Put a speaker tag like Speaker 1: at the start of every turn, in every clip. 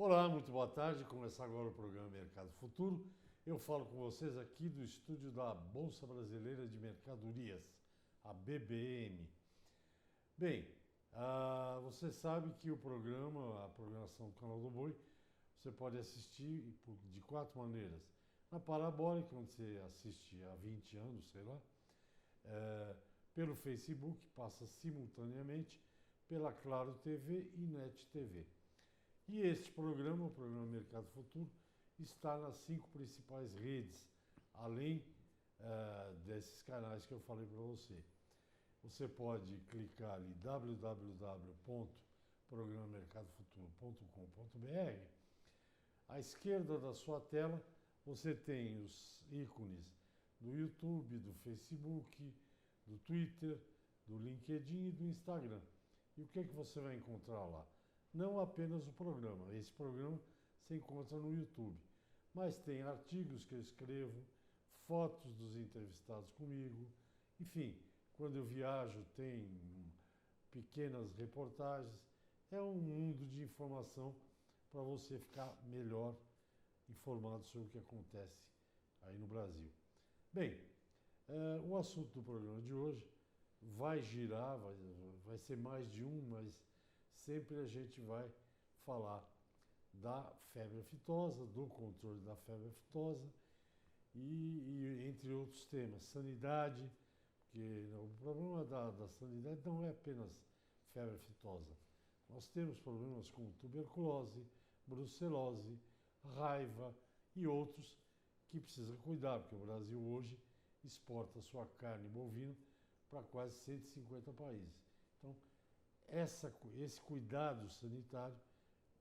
Speaker 1: Olá, muito boa tarde. Começa agora o programa Mercado Futuro. Eu falo com vocês aqui do estúdio da Bolsa Brasileira de Mercadorias, a BBM. Bem, você sabe que a programação do Canal do Boi, você pode assistir de 4 maneiras. Na Parabólica, onde você assiste há 20 anos, sei lá, pelo Facebook, passa simultaneamente, pela Claro TV e Net TV. E este programa, o programa Mercado Futuro, está nas 5 principais redes, além desses canais que eu falei para você. Você pode clicar ali www.programamercadofuturo.com.br. À esquerda da sua tela, você tem os ícones do YouTube, do Facebook, do Twitter, do LinkedIn e do Instagram. E o que é que você vai encontrar lá? Não apenas o programa. Esse programa se encontra no YouTube, mas tem artigos que eu escrevo, fotos dos entrevistados comigo, enfim, quando eu viajo tem pequenas reportagens. É um mundo de informação para você ficar melhor informado sobre o que acontece aí no Brasil. Bem, o assunto do programa de hoje vai girar, vai ser mais de um, mas sempre a gente vai falar da febre aftosa, do controle da febre aftosa e entre outros temas. Sanidade, porque o problema da sanidade não é apenas febre aftosa. Nós temos problemas como tuberculose, brucelose, raiva e outros que precisa cuidar, porque o Brasil hoje exporta sua carne bovina para quase 150 países. Então, esse cuidado sanitário,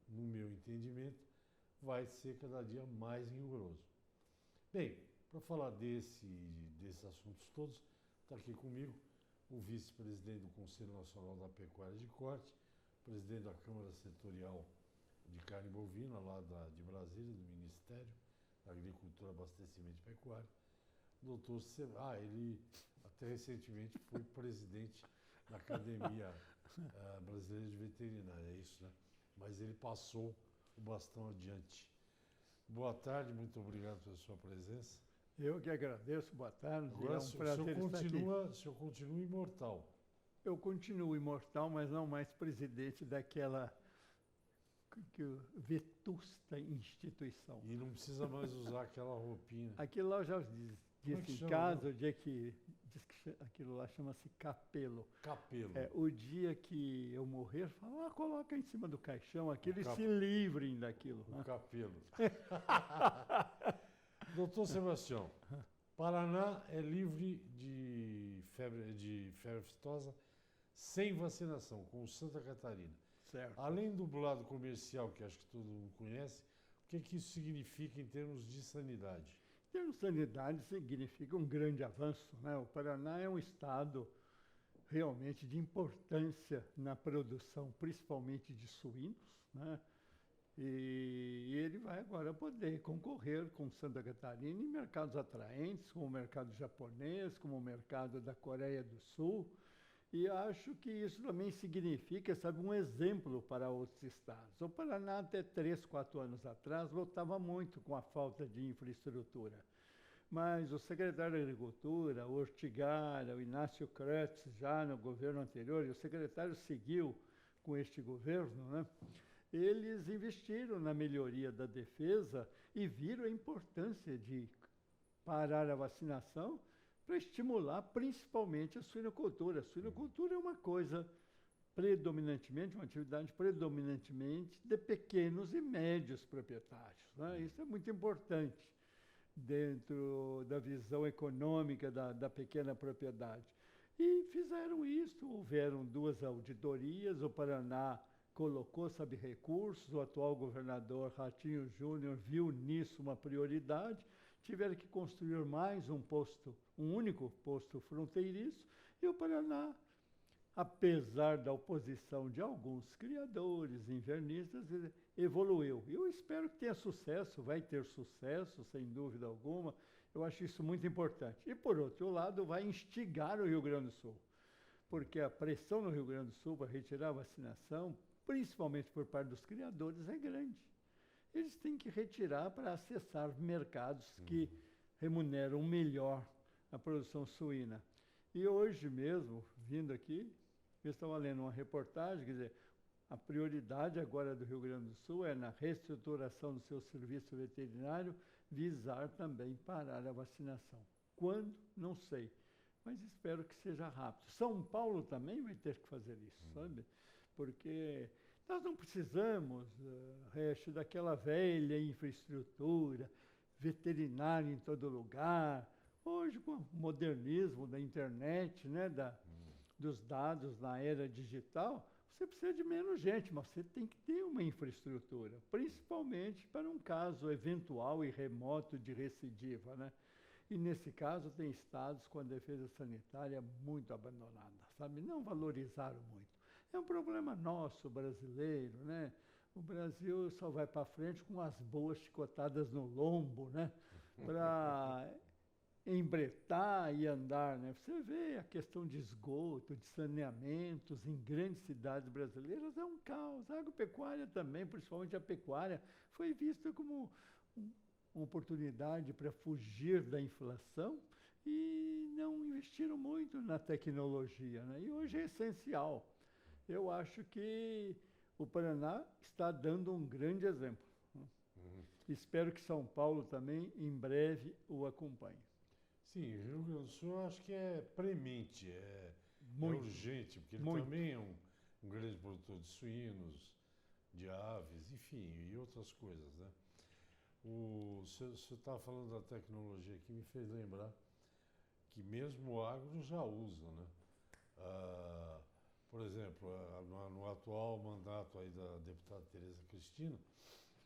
Speaker 1: no meu entendimento, vai ser cada dia mais rigoroso. Bem, para falar desses assuntos todos, está aqui comigo o vice-presidente do Conselho Nacional da Pecuária de Corte, presidente da Câmara Setorial de Carne Bovina, lá de Brasília, do Ministério da Agricultura, Abastecimento e Pecuária, doutor ele até recentemente foi presidente da Academia Brasileira de Veterinária, é isso, né? Mas ele passou o bastão adiante. Boa tarde, muito obrigado pela sua presença.
Speaker 2: Eu que agradeço, boa tarde,
Speaker 1: Agora,
Speaker 2: é um prazer estar aqui.
Speaker 1: O senhor continua imortal.
Speaker 2: Eu continuo imortal, mas não mais presidente daquela vetusta instituição.
Speaker 1: E não precisa mais usar aquela roupinha.
Speaker 2: Aquilo lá eu já disse em casa, o dia que diz que aquilo lá chama-se capelo.
Speaker 1: Capelo.
Speaker 2: O dia que eu morrer, fala, coloca em cima do caixão aquilo e se livrem daquilo.
Speaker 1: O capelo. Doutor Sebastião, Paraná é livre de febre aftosa sem vacinação, com Santa Catarina.
Speaker 2: Certo.
Speaker 1: Além do lado comercial, que acho que todo mundo conhece, o que isso significa em termos de sanidade?
Speaker 2: Em termos de sanidade, significa um grande avanço, né? O Paraná é um estado realmente de importância na produção, principalmente de suínos, né? E ele vai agora poder concorrer com Santa Catarina em mercados atraentes, como o mercado japonês, como o mercado da Coreia do Sul. E acho que isso também significa, sabe, um exemplo para outros estados. O Paraná, até 3, 4 anos atrás, lutava muito com a falta de infraestrutura. Mas o secretário da Agricultura, o Ortigara, o Inácio Kretz, já no governo anterior, e o secretário seguiu com este governo, né? Eles investiram na melhoria da defesa e viram a importância de parar a vacinação para estimular principalmente a suinocultura. A suinocultura é uma coisa predominantemente, uma atividade predominantemente de pequenos e médios proprietários, né? Isso é muito importante dentro da visão econômica da pequena propriedade. E fizeram isso, houveram 2 auditorias, o Paraná colocou, sabe, recursos, o atual governador Ratinho Júnior viu nisso uma prioridade, tiveram que construir mais um único posto fronteiriço, e o Paraná, apesar da oposição de alguns criadores, invernistas, evoluiu. Eu espero que tenha sucesso, vai ter sucesso, sem dúvida alguma, eu acho isso muito importante. E, por outro lado, vai instigar o Rio Grande do Sul, porque a pressão no Rio Grande do Sul para retirar a vacinação, principalmente por parte dos criadores, é grande. eles têm que retirar para acessar mercados que remuneram melhor a produção suína. E hoje mesmo, vindo aqui, eu estava lendo uma reportagem, quer dizer, a prioridade agora do Rio Grande do Sul é na reestruturação do seu serviço veterinário, visar também parar a vacinação. Quando? Não sei, mas espero que seja rápido. São Paulo também vai ter que fazer isso, sabe? Porque nós não precisamos, daquela velha infraestrutura, veterinária em todo lugar. Hoje, com o modernismo da internet, né, dos dados na era digital, você precisa de menos gente, mas você tem que ter uma infraestrutura, principalmente para um caso eventual e remoto de recidiva, né? E nesse caso tem estados com a defesa sanitária muito abandonada, sabe? Não valorizaram muito. É um problema nosso, brasileiro, né? O Brasil só vai para frente com as boas chicotadas no lombo, né? Para embretar e andar, né? Você vê a questão de esgoto, de saneamentos em grandes cidades brasileiras, é um caos. A agropecuária também, principalmente a pecuária, foi vista como uma oportunidade para fugir da inflação e não investiram muito na tecnologia, né? E hoje é essencial. Eu acho que o Paraná está dando um grande exemplo. Espero que São Paulo também, em breve, o acompanhe.
Speaker 1: Sim, Rio Grande do Sul eu acho que é premente, é
Speaker 2: Muito,
Speaker 1: urgente, porque ele
Speaker 2: muito.
Speaker 1: também é um grande produtor de suínos, de aves, enfim, e outras coisas, né? Você estava falando da tecnologia que me fez lembrar que mesmo o agro já usa, né? Por exemplo, no atual mandato aí da deputada Tereza Cristina,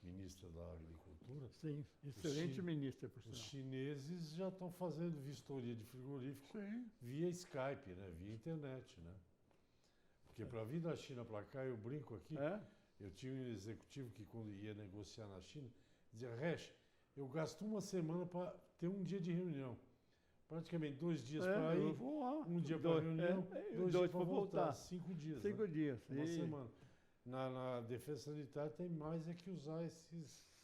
Speaker 1: ministra da Agricultura,
Speaker 2: Sim, excelente ministra, por
Speaker 1: os
Speaker 2: sinal.
Speaker 1: chineses já estão fazendo vistoria de frigorífico via Skype, né? Via internet, né? Porque para vir da China para cá, eu brinco aqui, eu tinha um executivo que quando ia negociar na China, dizia, Resch, eu gasto uma semana para ter um dia de reunião. Praticamente 2 dias para ir, um dia para reunião, 2 dias para voltar. 5 dias.
Speaker 2: 5 dias.
Speaker 1: Uma semana. Na defesa sanitária tem mais é que usar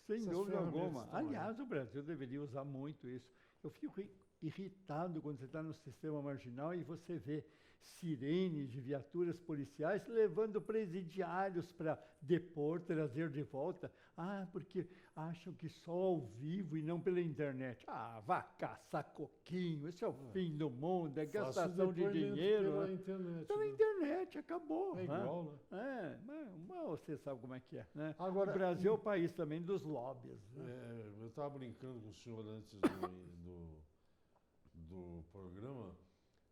Speaker 2: sem dúvida alguma.
Speaker 1: Também.
Speaker 2: Aliás, o Brasil deveria usar muito isso. Eu fico irritado quando você está no sistema marginal e você vê sirenes de viaturas policiais levando presidiários para depor, trazer de volta. Ah, porque acham que só ao vivo e não pela internet. Ah, vá caçar coquinho, esse é o fim do mundo, é gastação de dinheiro.
Speaker 1: Pela internet.
Speaker 2: Pela internet, acabou.
Speaker 1: É igual, né?
Speaker 2: Mas você sabe como é que é, né?
Speaker 1: Agora,
Speaker 2: o Brasil é o país também dos lobbies. Né?
Speaker 1: Eu estava brincando com o senhor antes do programa,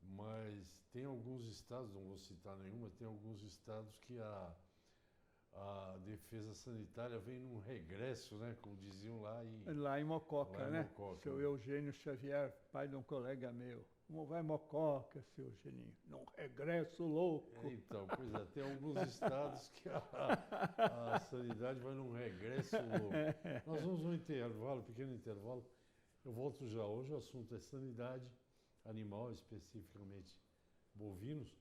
Speaker 1: mas tem alguns estados, não vou citar nenhum, mas tem alguns estados que a defesa sanitária vem num regresso, né? Como diziam
Speaker 2: lá em Mococa, né?
Speaker 1: Mococa,
Speaker 2: seu Eugênio Xavier, pai de um colega meu. Como vai Mococa, seu Eugeninho? Num regresso louco.
Speaker 1: Então, pois é, tem alguns estados que a sanidade vai num regresso louco. Nós vamos um intervalo, pequeno intervalo. Eu volto já hoje, o assunto é sanidade animal, especificamente bovinos,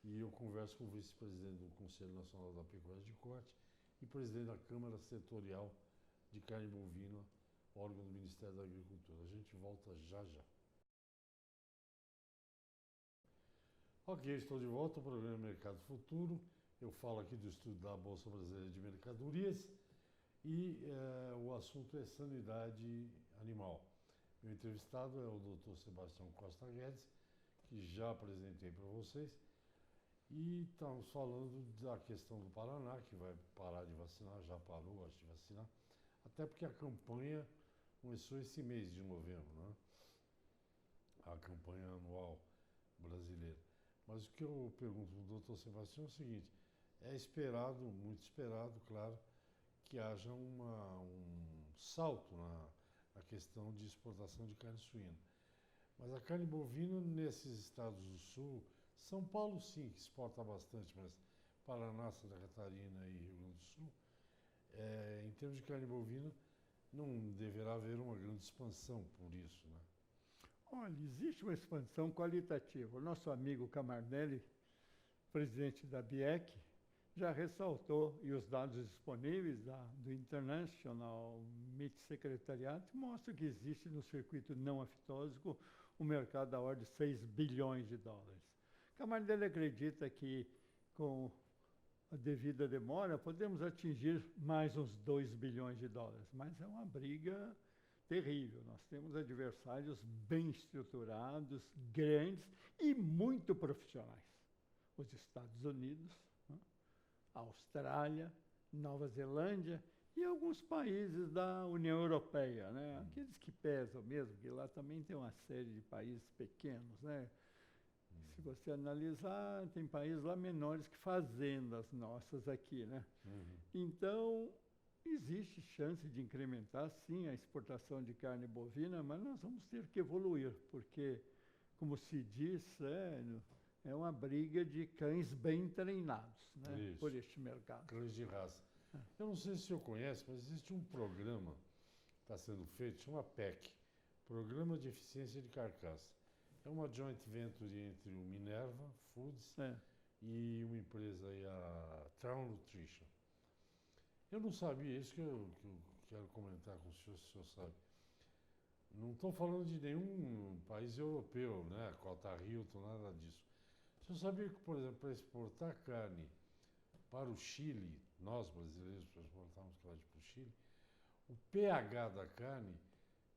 Speaker 1: e eu converso com o vice-presidente do Conselho Nacional da Pecuária de Corte e presidente da Câmara Setorial de Carne Bovina, órgão do Ministério da Agricultura. A gente volta já já. Ok, estou de volta ao programa Mercado Futuro. Eu falo aqui do estudo da Bolsa Brasileira de Mercadorias e o assunto é sanidade animal. Meu entrevistado é o Dr. Sebastião Costa Guedes, que já apresentei para vocês. E estamos falando da questão do Paraná, que vai parar de vacinar, já parou, acho, de vacinar. Até porque a campanha começou esse mês de novembro, né? A campanha anual brasileira. Mas o que eu pergunto para o Dr. Sebastião é o seguinte, é esperado, muito esperado, claro, que haja um salto na questão de exportação de carne suína. Mas a carne bovina nesses estados do sul, São Paulo sim, que exporta bastante, mas Paraná, Santa Catarina e Rio Grande do Sul, em termos de carne bovina, não deverá haver uma grande expansão por isso, né?
Speaker 2: Olha, existe uma expansão qualitativa. O nosso amigo Camardelli, presidente da BIEC, já ressaltou, e os dados disponíveis do International Meat Secretariat mostram que existe no circuito não aftósico um mercado da ordem de 6 bilhões de dólares. Camardelli acredita que, com a devida demora, podemos atingir mais uns 2 bilhões de dólares, mas é uma briga terrível. Nós temos adversários bem estruturados, grandes e muito profissionais. Os Estados Unidos, né? A Austrália, Nova Zelândia e alguns países da União Europeia, né? Aqueles que pesam mesmo, que lá também tem uma série de países pequenos, né? Se você analisar, tem países lá menores que fazendas nossas aqui, né? Então, existe chance de incrementar, sim, a exportação de carne bovina, mas nós vamos ter que evoluir, porque, como se diz, é uma briga de cães bem treinados, né, por este mercado.
Speaker 1: Cães de raça. Eu não sei se o senhor conhece, mas existe um programa que está sendo feito, chama PEC, Programa de Eficiência de Carcaça. É uma joint venture entre o Minerva Foods e uma empresa aí, a Town Nutrition. Eu não sabia, isso que eu quero comentar com o senhor, se o senhor sabe. Não estou falando de nenhum país europeu, né? Cota Hilton, nada disso. O senhor sabia que, por exemplo, para exportar carne para o Chile, nós brasileiros, para exportarmos carne para o Chile, o pH da carne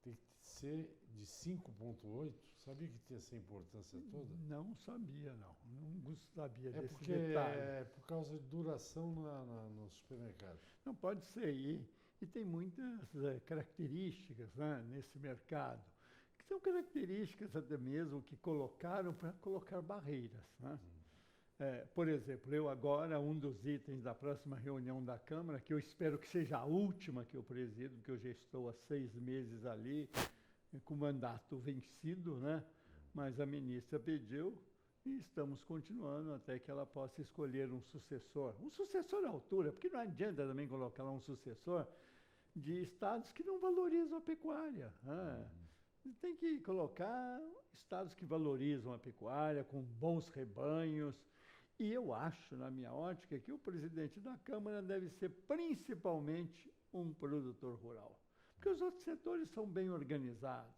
Speaker 1: tem que ser de 5,8. Sabia que tinha essa importância toda?
Speaker 2: Não sabia, não. Não sabia
Speaker 1: É
Speaker 2: desse
Speaker 1: porque
Speaker 2: detalhe.
Speaker 1: é por causa de duração no supermercado.
Speaker 2: Não pode ser. E tem muitas características, né, nesse mercado, que são características até mesmo que colocaram para colocar barreiras, né? Por exemplo, eu agora, um dos itens da próxima reunião da Câmara, que eu espero que seja a última que eu presido, porque eu já estou há 6 meses ali, com o mandato vencido, né? Mas a ministra pediu e estamos continuando até que ela possa escolher um sucessor. Um sucessor à altura, porque não adianta também colocar lá um sucessor de estados que não valorizam a pecuária, né? Tem que colocar estados que valorizam a pecuária, com bons rebanhos. E eu acho, na minha ótica, que o presidente da Câmara deve ser principalmente um produtor rural. Porque os outros setores são bem organizados.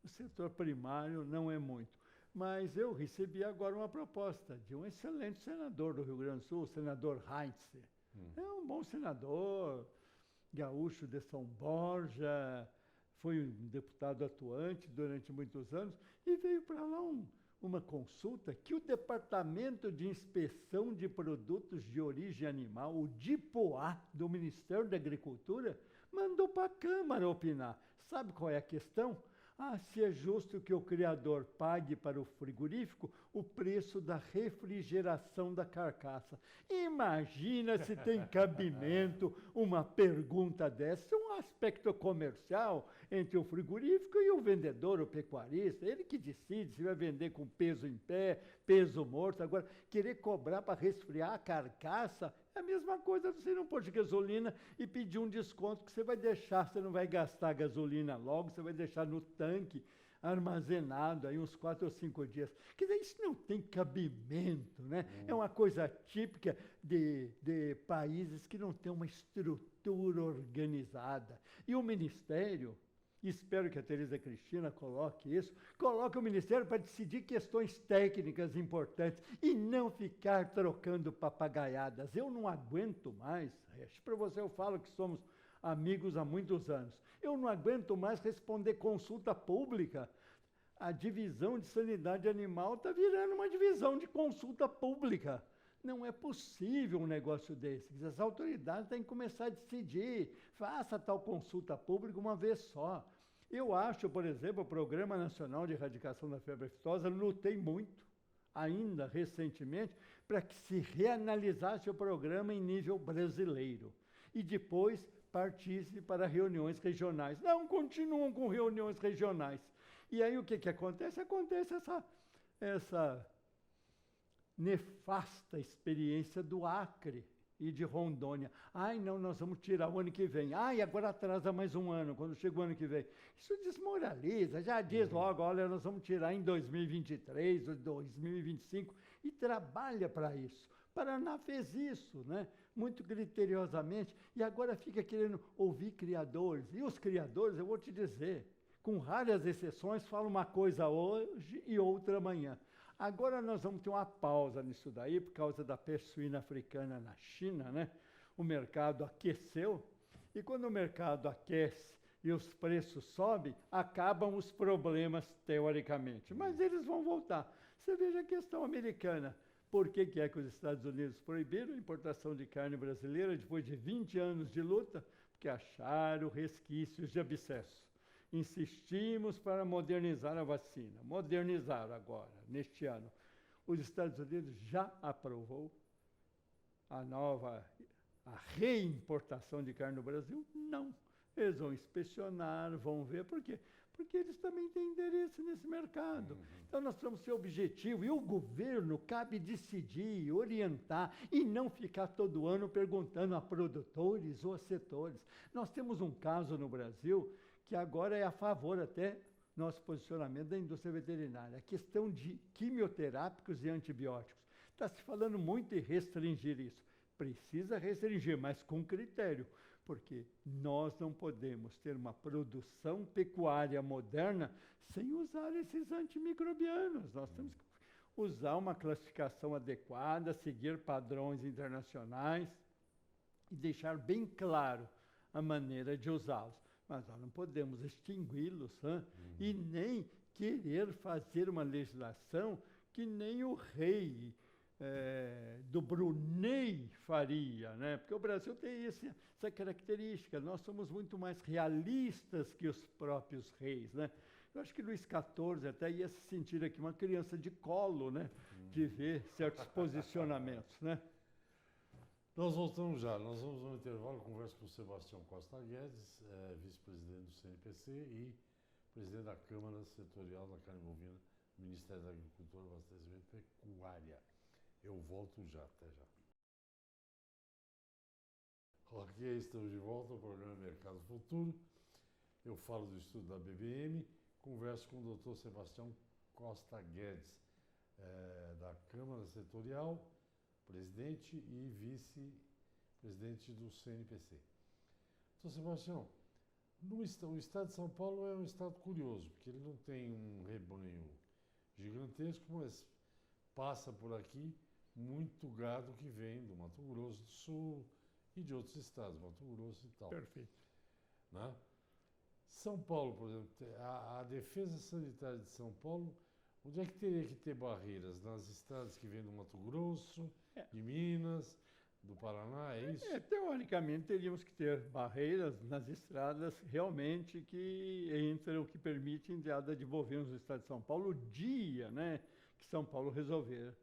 Speaker 2: O setor primário não é muito. Mas eu recebi agora uma proposta de um excelente senador do Rio Grande do Sul, o senador Heinz. É um bom senador, gaúcho de São Borja, foi um deputado atuante durante muitos anos, e veio para lá uma consulta que o Departamento de Inspeção de Produtos de Origem Animal, o DIPOA, do Ministério da Agricultura, mandou para a Câmara opinar. Sabe qual é a questão? Se é justo que o criador pague para o frigorífico o preço da refrigeração da carcaça. Imagina se tem cabimento uma pergunta dessa, um aspecto comercial entre o frigorífico e o vendedor, o pecuarista. Ele que decide se vai vender com peso em pé, peso morto. Agora, querer cobrar para resfriar a carcaça é a mesma coisa você não pôr de gasolina e pedir um desconto que você vai deixar, você não vai gastar gasolina logo, você vai deixar no tanque armazenado aí uns 4 ou 5 dias. Quer dizer, isso não tem cabimento, né? É uma coisa típica de países que não têm uma estrutura organizada. E o Ministério, espero que a Tereza Cristina coloque isso, coloque o Ministério para decidir questões técnicas importantes e não ficar trocando papagaiadas. Eu não aguento mais, para você eu falo que somos amigos há muitos anos, eu não aguento mais responder consulta pública. A divisão de sanidade animal está virando uma divisão de consulta pública. Não é possível um negócio desse. As autoridades têm que começar a decidir. Faça tal consulta pública uma vez só. Eu acho, por exemplo, o Programa Nacional de Erradicação da Febre Aftosa, lutei muito, ainda recentemente, para que se reanalisasse o programa em nível brasileiro. E depois partisse para reuniões regionais. Não, continuam com reuniões regionais. E aí o que acontece? Acontece essa nefasta experiência do Acre e de Rondônia. Não, nós vamos tirar o ano que vem. E agora atrasa mais um ano, quando chega o ano que vem. Isso desmoraliza, já diz logo, olha, nós vamos tirar em 2023, 2025, e trabalha para isso. Paraná fez isso, né? Muito criteriosamente, e agora fica querendo ouvir criadores. E os criadores, eu vou te dizer, com raras exceções, falam uma coisa hoje e outra amanhã. Agora nós vamos ter uma pausa nisso daí, por causa da peste suína africana na China, né? O mercado aqueceu, e quando o mercado aquece e os preços sobem, acabam os problemas, teoricamente. Mas eles vão voltar. Você veja a questão americana. Por que que os Estados Unidos proibiram a importação de carne brasileira depois de 20 anos de luta? Porque acharam resquícios de abscesso. Insistimos para modernizar a vacina. Modernizaram agora, neste ano. Os Estados Unidos já aprovou a reimportação de carne no Brasil? Não. Eles vão inspecionar, vão ver. Por quê? Porque eles também têm interesse nesse mercado. Então, nós precisamos ser objetivo. E o governo cabe decidir, orientar, e não ficar todo ano perguntando a produtores ou a setores. Nós temos um caso no Brasil que agora é a favor até nosso posicionamento da indústria veterinária. A questão de quimioterápicos e antibióticos. Está se falando muito em restringir isso. Precisa restringir, mas com critério. Porque nós não podemos ter uma produção pecuária moderna sem usar esses antimicrobianos. Nós temos que usar uma classificação adequada, seguir padrões internacionais e deixar bem claro a maneira de usá-los. Mas nós não podemos extingui-los, e nem querer fazer uma legislação que nem o rei do Brunei faria, né? Porque o Brasil tem essa característica, nós somos muito mais realistas que os próprios reis, né? Eu acho que Luís XIV até ia se sentir aqui uma criança de colo, né? De ver certos posicionamentos, né?
Speaker 1: Nós voltamos já, nós vamos no intervalo, converso com o Sebastião Costa Guedes, vice-presidente do CNPC e presidente da Câmara Setorial da Carne Bovina, Ministério da Agricultura, Abastecimento e Pecuária. Eu volto já, até já. Ok, estamos de volta ao programa Mercado Futuro. Eu falo do estudo da BBM, converso com o Dr. Sebastião Costa Guedes, da Câmara Setorial, presidente e vice-presidente do CNPC. Dr. Sebastião, o estado de São Paulo é um estado curioso, porque ele não tem um rebanho gigantesco, mas passa por aqui muito gado que vem do Mato Grosso do Sul e de outros estados, Mato Grosso e tal.
Speaker 2: Perfeito.
Speaker 1: Né? São Paulo, por exemplo, a defesa sanitária de São Paulo, onde é que teria que ter barreiras? Nas estradas que vêm do Mato Grosso, de Minas, do Paraná, é isso?
Speaker 2: Teoricamente, teríamos que ter barreiras nas estradas realmente que entram, que permitem entrada de bovinos no estado de São Paulo, o dia, né, que São Paulo resolver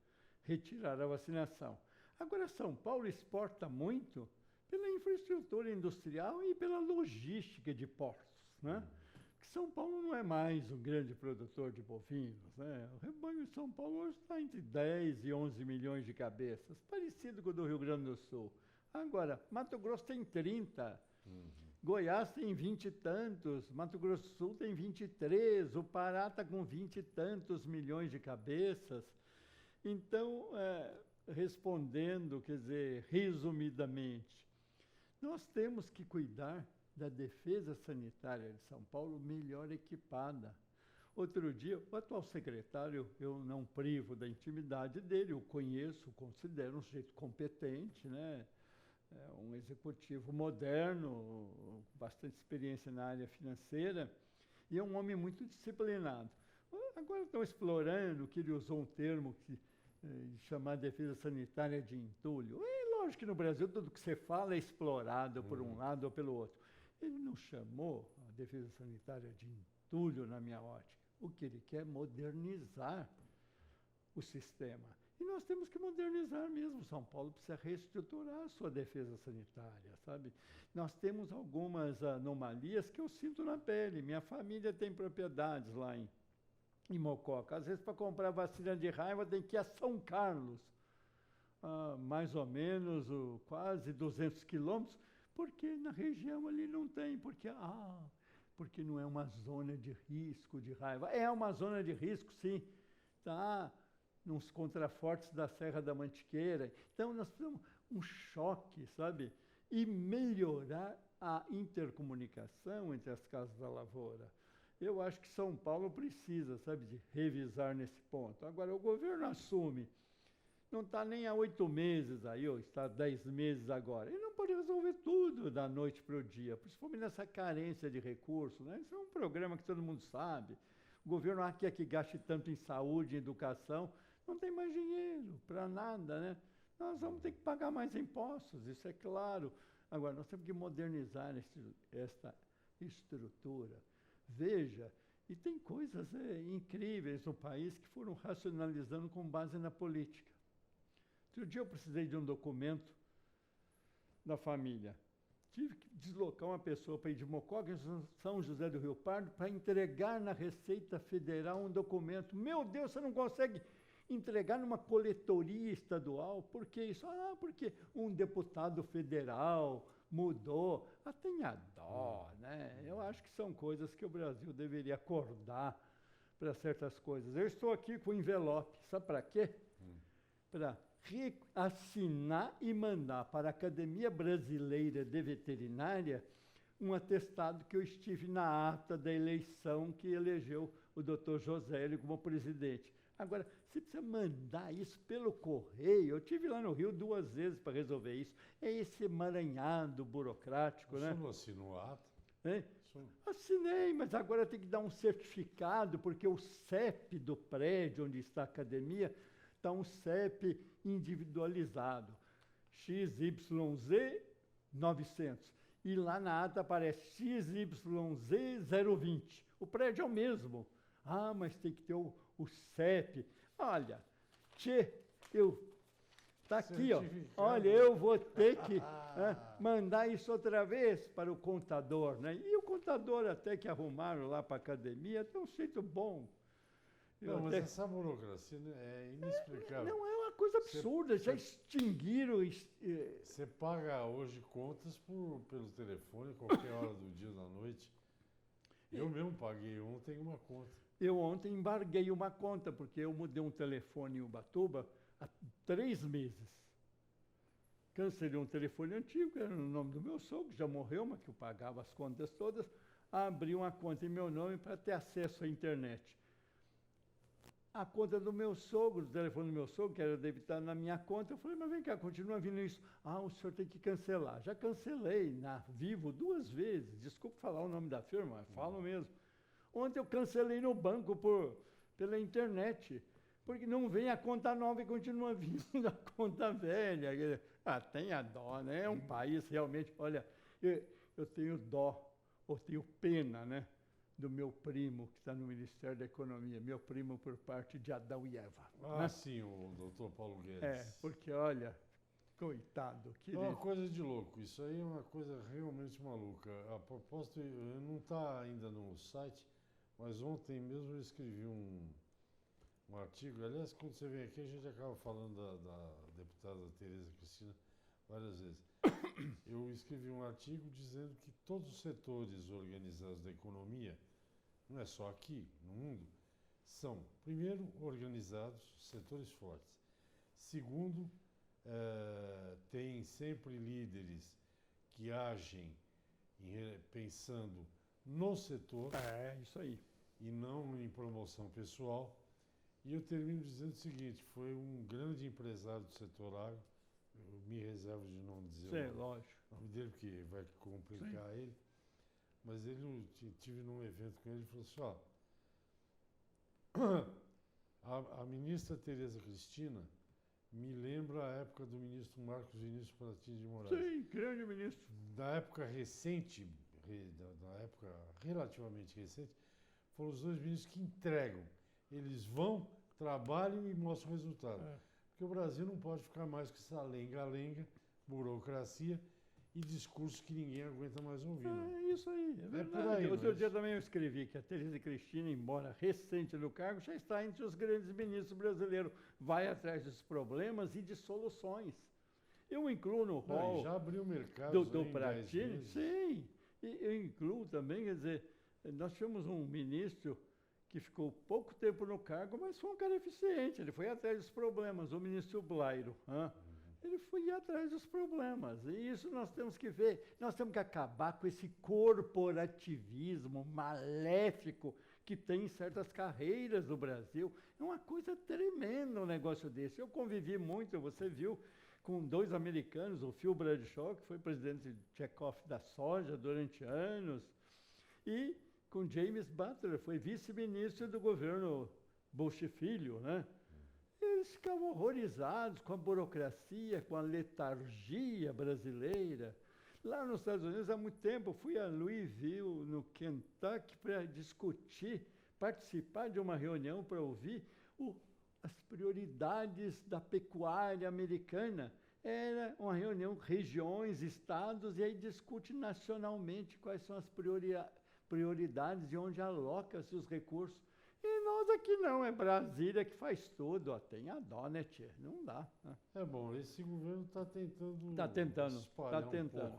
Speaker 2: retirar a vacinação. Agora, São Paulo exporta muito pela infraestrutura industrial e pela logística de portos, né? Porque São Paulo não é mais um grande produtor de bovinos, né? O rebanho de São Paulo hoje está entre 10 e 11 milhões de cabeças, parecido com o do Rio Grande do Sul. Agora, Mato Grosso tem 30, Goiás tem 20 e tantos, Mato Grosso do Sul tem 23, o Pará está com 20 e tantos milhões de cabeças. Então, respondendo, quer dizer, resumidamente, nós temos que cuidar da defesa sanitária de São Paulo melhor equipada. Outro dia, o atual secretário, eu não privo da intimidade dele, eu conheço, considero um sujeito competente, né? Um executivo moderno, bastante experiência na área financeira, e é um homem muito disciplinado. Agora estão explorando que ele usou um termo de chamar defesa sanitária de entulho. É lógico que no Brasil tudo que você fala é explorado por um lado ou pelo outro. Ele não chamou a defesa sanitária de entulho na minha ótica. O que ele quer é modernizar o sistema. E nós temos que modernizar mesmo. São Paulo precisa reestruturar a sua defesa sanitária, sabe? Nós temos algumas anomalias que eu sinto na pele. Minha família tem propriedades lá em Mococa. Às vezes, para comprar vacina de raiva, tem que ir a São Carlos, mais ou menos quase 200 quilômetros, porque na região ali não tem, porque não é uma zona de risco de raiva. É uma zona de risco, sim, tá? nos contrafortes da Serra da Mantiqueira. Então, nós precisamos um choque, sabe? E melhorar a intercomunicação entre as casas da lavoura. Eu acho que São Paulo precisa, sabe, de revisar nesse ponto. Agora, o governo assume, não está nem há 8 meses aí, ou está há 10 meses agora. Ele não pode resolver tudo da noite para o dia, principalmente nessa carência de recursos, né? Isso é um programa que todo mundo sabe. O governo quer que gaste tanto em saúde, em educação, não tem mais dinheiro para nada, né? Nós vamos ter que pagar mais impostos, isso é claro. Agora, nós temos que modernizar esta estrutura. Veja, e tem coisas incríveis no país que foram racionalizando com base na política. Outro dia eu precisei de um documento da família. Tive que deslocar uma pessoa para ir de Mococa, em São José do Rio Pardo, para entregar na Receita Federal um documento. Meu Deus, você não consegue entregar numa coletoria estadual? Por que isso? Ah, porque um deputado federal mudou. Ah, tenha dó, né? Eu acho que são coisas que o Brasil deveria acordar para certas coisas. Eu estou aqui com o envelope, sabe para quê? Para assinar e mandar para a Academia Brasileira de Veterinária um atestado que eu estive na ata da eleição que elegeu o Dr. Josélio como presidente. Agora, você precisa mandar isso pelo correio. Eu estive lá no Rio 2 vezes para resolver isso. É esse emaranhado burocrático, né?
Speaker 1: Você não assinou a ata?
Speaker 2: Hein? Assinei, mas agora tem que dar um certificado, porque o CEP do prédio onde está a academia está um CEP individualizado. XYZ 900. E lá na ata aparece XYZ 020. O prédio é o mesmo. Ah, mas tem que ter o CEP. Olha, tá aqui, ó. Olha, eu vou ter que mandar isso outra vez para o contador, né? E o contador até que arrumaram lá para a academia, tem um jeito bom.
Speaker 1: Não, mas essa burocracia, né, é inexplicável.
Speaker 2: Não, é uma coisa absurda, já extinguiram.
Speaker 1: Você paga hoje contas pelo telefone, qualquer hora do dia ou da noite. Eu mesmo paguei ontem uma conta.
Speaker 2: Eu ontem embarguei uma conta, porque eu mudei um telefone em Ubatuba há 3 meses. Cancelei um telefone antigo, que era no nome do meu sogro, que já morreu, mas que eu pagava as contas todas. Abri uma conta em meu nome para ter acesso à internet. A conta do meu sogro, o telefone do meu sogro, que era debitado na minha conta, eu falei, mas vem cá, continua vindo isso. Ah, o senhor tem que cancelar. Já cancelei na Vivo 2 vezes. Desculpe falar o nome da firma, mas falo mesmo. Ontem eu cancelei no banco pela internet, porque não vem a conta nova e continua vindo a conta velha. Ah, tenha dó, né? É um país realmente... Olha, eu tenho dó, ou tenho pena, né? Do meu primo, que está no Ministério da Economia, meu primo por parte de Adão e Eva.
Speaker 1: Ah,
Speaker 2: né?
Speaker 1: sim, o doutor Paulo Guedes.
Speaker 2: É, porque, olha, coitado,
Speaker 1: É
Speaker 2: querido.
Speaker 1: uma coisa de louco, isso aí é uma coisa realmente maluca. A propósito, não está ainda no site, mas ontem mesmo eu escrevi um artigo. Aliás, quando você vem aqui, a gente acaba falando da deputada Tereza Cristina várias vezes. Eu escrevi um artigo dizendo que todos os setores organizados da economia, não é só aqui, no mundo, são, primeiro, organizados, setores fortes. Segundo, tem sempre líderes que agem pensando no setor.
Speaker 2: É, isso aí.
Speaker 1: E não em promoção pessoal. E eu termino dizendo o seguinte, foi um grande empresário do setor agro, eu me reservo de não dizer
Speaker 2: lógico.
Speaker 1: o nome dele, porque vai complicar ele, mas ele, tive num evento com ele e falou assim, ó, a ministra Tereza Cristina me lembra a época do ministro Marcos Vinícius Pratini de Moraes.
Speaker 2: Sim, grande ministro.
Speaker 1: Da época recente, da época relativamente recente, foram os 2 ministros que entregam. Eles vão, trabalham e mostram o resultado. Porque o Brasil não pode ficar mais com essa lenga-lenga, burocracia e discurso que ninguém aguenta mais ouvir.
Speaker 2: É isso aí, é verdade.
Speaker 1: por aí,
Speaker 2: Outro
Speaker 1: mas-
Speaker 2: dia também eu escrevi que a Tereza Cristina, embora recente no cargo, já está entre os grandes ministros brasileiros. Vai atrás dos problemas e de soluções. Eu incluo no
Speaker 1: Não,
Speaker 2: rol
Speaker 1: e já abriu mercado
Speaker 2: do Pratini, sim, e eu incluo também, quer dizer, nós tínhamos um ministro que ficou pouco tempo no cargo, mas foi um cara eficiente, ele foi atrás dos problemas, o ministro Blairo. Ele foi atrás dos problemas, e isso nós temos que ver, nós temos que acabar com esse corporativismo maléfico que tem em certas carreiras do Brasil. É uma coisa tremenda um negócio desse. Eu convivi muito, você viu, com 2 americanos, o Phil Bradshaw, que foi presidente de Chekhov da soja durante anos, e com James Butler, foi vice-ministro do governo Bush Filho, né? Eles ficavam horrorizados com a burocracia, com a letargia brasileira. Lá nos Estados Unidos, há muito tempo, eu fui a Louisville, no Kentucky, para discutir, participar de uma reunião para ouvir as prioridades da pecuária americana. Era uma reunião, regiões, estados, e aí discute nacionalmente quais são as prioridades e onde aloca-se os recursos. E nós aqui não, é Brasília que faz tudo, ó, tem a dó, né, tchê? Não dá. Né?
Speaker 1: É bom, esse governo está tentando,
Speaker 2: Está tentando,
Speaker 1: um pouco,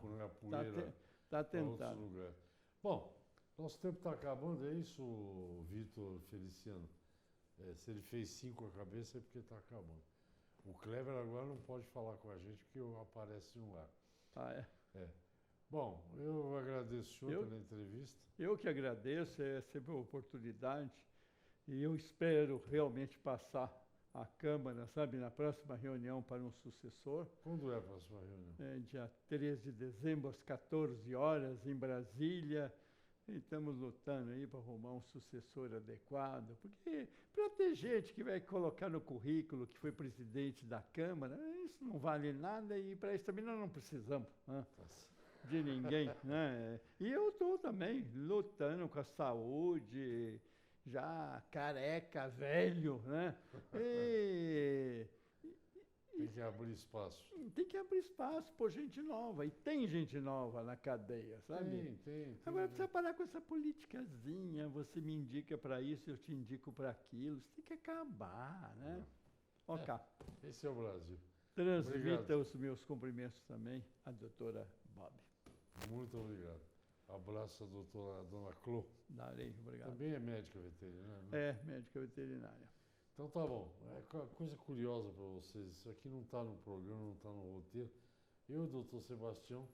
Speaker 1: né, a poeira
Speaker 2: tá
Speaker 1: para outros
Speaker 2: tentando.
Speaker 1: lugares. Bom, nosso tempo está acabando, é isso, Vitor Feliciano? Se ele fez 5 a cabeça é porque está acabando. O Kleber agora não pode falar com a gente porque aparece um ar.
Speaker 2: Ah,
Speaker 1: É. Bom, eu agradeço o senhor pela entrevista.
Speaker 2: Eu que agradeço, é sempre uma oportunidade. E eu espero realmente passar a Câmara, sabe, na próxima reunião para um sucessor.
Speaker 1: Quando é a próxima reunião?
Speaker 2: É dia 13 de dezembro, às 14 horas, em Brasília. E estamos lutando aí para arrumar um sucessor adequado. Porque para ter gente que vai colocar no currículo que foi presidente da Câmara, isso não vale nada e para isso também nós não precisamos. Né? De ninguém, né? E eu estou também lutando com a saúde, já careca, velho, né?
Speaker 1: Tem que abrir espaço.
Speaker 2: Tem que abrir espaço por gente nova, e tem gente nova na cadeia, sabe?
Speaker 1: Tem.
Speaker 2: Agora precisa parar com essa politicazinha, você me indica para isso, eu te indico para aquilo, isso tem que acabar, né? Ok.
Speaker 1: Esse é o Brasil.
Speaker 2: Transmita os meus cumprimentos também à doutora Bob.
Speaker 1: Muito obrigado. Abraço à dona Clô.
Speaker 2: Darei, obrigado.
Speaker 1: Também é médica veterinária, né?
Speaker 2: É, médica veterinária.
Speaker 1: Então tá bom. Coisa curiosa para vocês, isso aqui não está no programa, não está no roteiro. Eu e o doutor Sebastião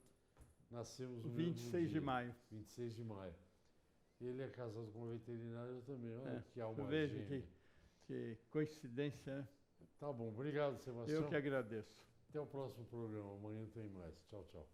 Speaker 1: nascemos no
Speaker 2: 26 de maio.
Speaker 1: 26 de maio. Ele é casado com uma veterinária, eu também. Olha que alma
Speaker 2: veja
Speaker 1: gêmea.
Speaker 2: que coincidência, né?
Speaker 1: Tá bom, obrigado, Sebastião.
Speaker 2: Eu que agradeço.
Speaker 1: Até o próximo programa, amanhã tem mais. Tchau, tchau.